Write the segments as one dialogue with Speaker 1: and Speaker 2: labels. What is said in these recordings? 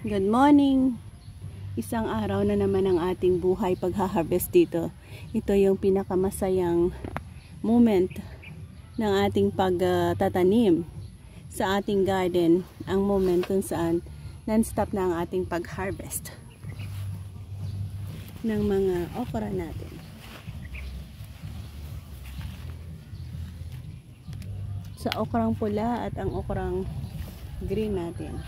Speaker 1: Good morning! Isang araw na naman ang ating buhay pagha-harvest dito. Ito yung pinakamasayang moment ng ating pagtatanim sa ating garden. Ang moment kung saan non-stop na ang ating pag-harvest ng mga okra natin. Sa okrang pula at ang okrang green natin.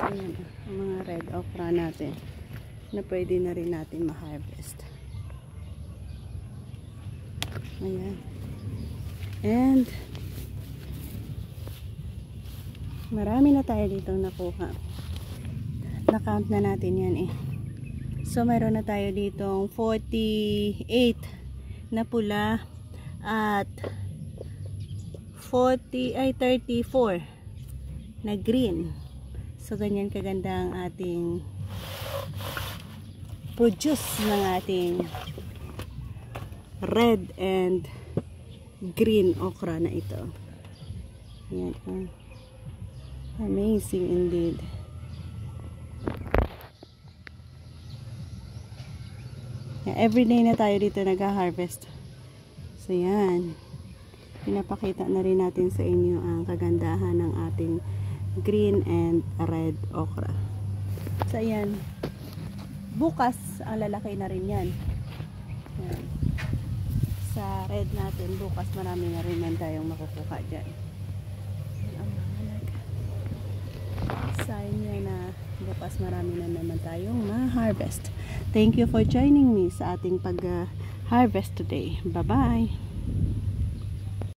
Speaker 1: Ayan, ang mga red okra natin na pwede na rin natin ma-harvest. Ayan. And marami na tayo dito nakuha. Na-count na natin yan eh. So mayroon na tayo ditong 48 na pula at 34 na green. So ganyan kaganda ang ating produce ng ating red and green okra na ito. Ayan. Amazing indeed. Everyday na tayo dito nag-harvest. So yan. Pinapakita na rin natin sa inyo ang kagandahan ng ating green and red okra. So ayan. Bukas ang lalaki na rin yan. Ayan. Sa red natin bukas marami na rin man tayong makukuha dyan. Sign niya na bukas marami na naman tayong ma-harvest. Thank you for joining me sa ating pag-harvest today. Bye-bye!